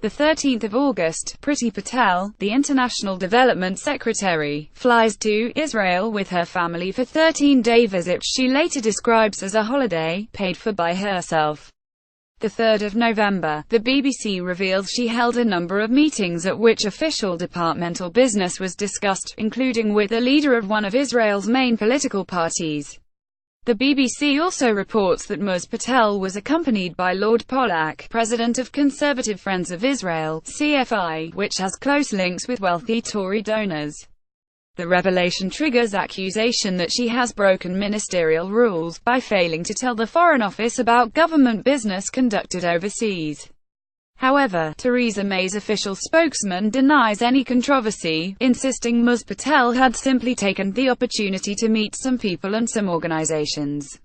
The 13th of August, Priti Patel, the International Development Secretary, flies to Israel with her family for 13-day visit she later describes as a holiday, paid for by herself. The 3rd of November, the BBC reveals she held a number of meetings at which official departmental business was discussed, including with the leader of one of Israel's main political parties. The BBC also reports that Ms. Patel was accompanied by Lord Pollack, president of Conservative Friends of Israel, CFI, which has close links with wealthy Tory donors. The revelation triggers accusation that she has broken ministerial rules by failing to tell the Foreign Office about government business conducted overseas. However, Theresa May's official spokesman denies any controversy, insisting Ms. Patel had simply taken the opportunity to meet some people and some organizations.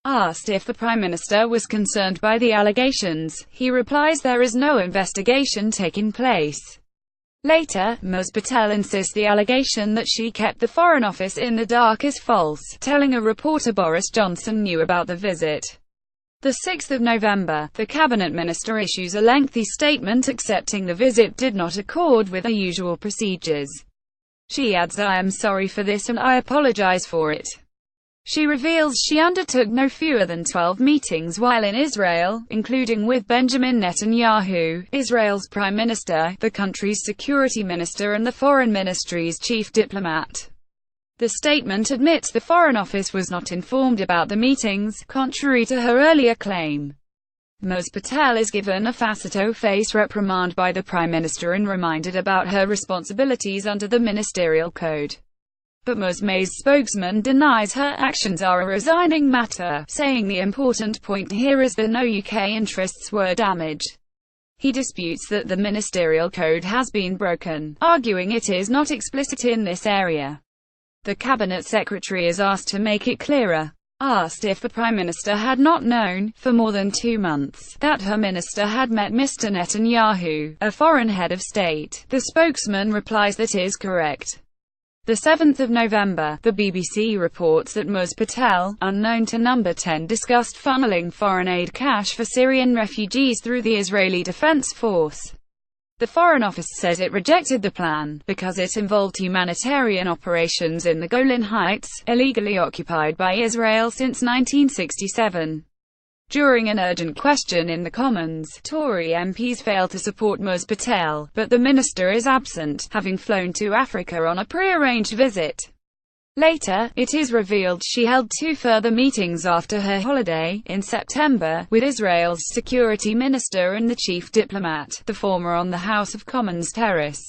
Asked if the Prime Minister was concerned by the allegations, he replies there is no investigation taking place. Later, Ms. Patel insists the allegation that she kept the Foreign Office in the dark is false, telling a reporter Boris Johnson knew about the visit. The 6th of November, the cabinet minister issues a lengthy statement accepting the visit did not accord with the usual procedures. She adds, "I am sorry for this and I apologize for it." She reveals she undertook no fewer than 12 meetings while in Israel, including with Benjamin Netanyahu, Israel's prime minister, the country's security minister and the foreign ministry's chief diplomat. The statement admits the Foreign Office was not informed about the meetings, contrary to her earlier claim. Ms. Patel is given a face-to-face reprimand by the Prime Minister and reminded about her responsibilities under the Ministerial Code. But Ms. May's spokesman denies her actions are a resigning matter, saying the important point here is that no UK interests were damaged. He disputes that the Ministerial Code has been broken, arguing it is not explicit in this area. The Cabinet Secretary is asked to make it clearer. Asked if the Prime Minister had not known, for more than 2 months, that her minister had met Mr. Netanyahu, a foreign head of state, the spokesman replies that is correct. The 7th of November, the BBC reports that Ms. Patel, unknown to Number 10, discussed funneling foreign aid cash for Syrian refugees through the Israeli Defense Force. The Foreign Office says it rejected the plan, because it involved humanitarian operations in the Golan Heights, illegally occupied by Israel since 1967. During an urgent question in the Commons, Tory MPs failed to support Ms. Patel, but the minister is absent, having flown to Africa on a pre-arranged visit. Later, it is revealed she held 2 further meetings after her holiday, in September, with Israel's security minister and the chief diplomat, the former on the House of Commons terrace.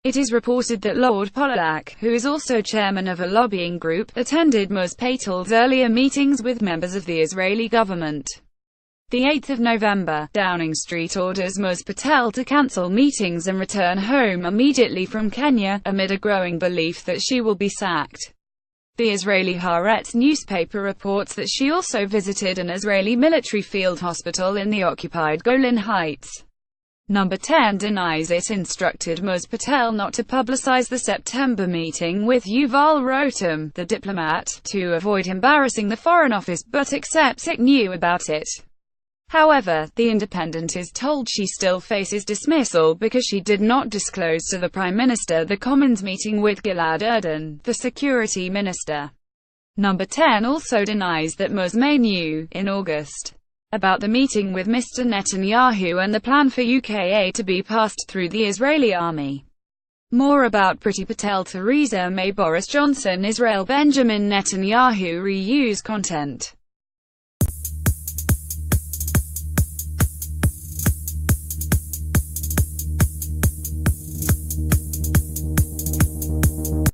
It is reported that Lord Pollack, who is also chairman of a lobbying group, attended Ms. Patel's earlier meetings with members of the Israeli government. The 8th of November, Downing Street orders Ms. Patel to cancel meetings and return home immediately from Kenya, amid a growing belief that she will be sacked. The Israeli Haaretz newspaper reports that she also visited an Israeli military field hospital in the occupied Golan Heights. Number 10 denies it instructed Ms. Patel not to publicize the September meeting with Yuval Rotem, the diplomat, to avoid embarrassing the Foreign Office, but accepts it knew about it. However, The Independent is told she still faces dismissal because she did not disclose to the Prime Minister the Commons meeting with Gilad Erdan, the security minister. Number 10 also denies that Ms. May knew, in August, about the meeting with Mr. Netanyahu and the plan for UK aid to be passed through the Israeli army. More about Priti Patel, Theresa May, Boris Johnson, Israel, Benjamin Netanyahu reuse content.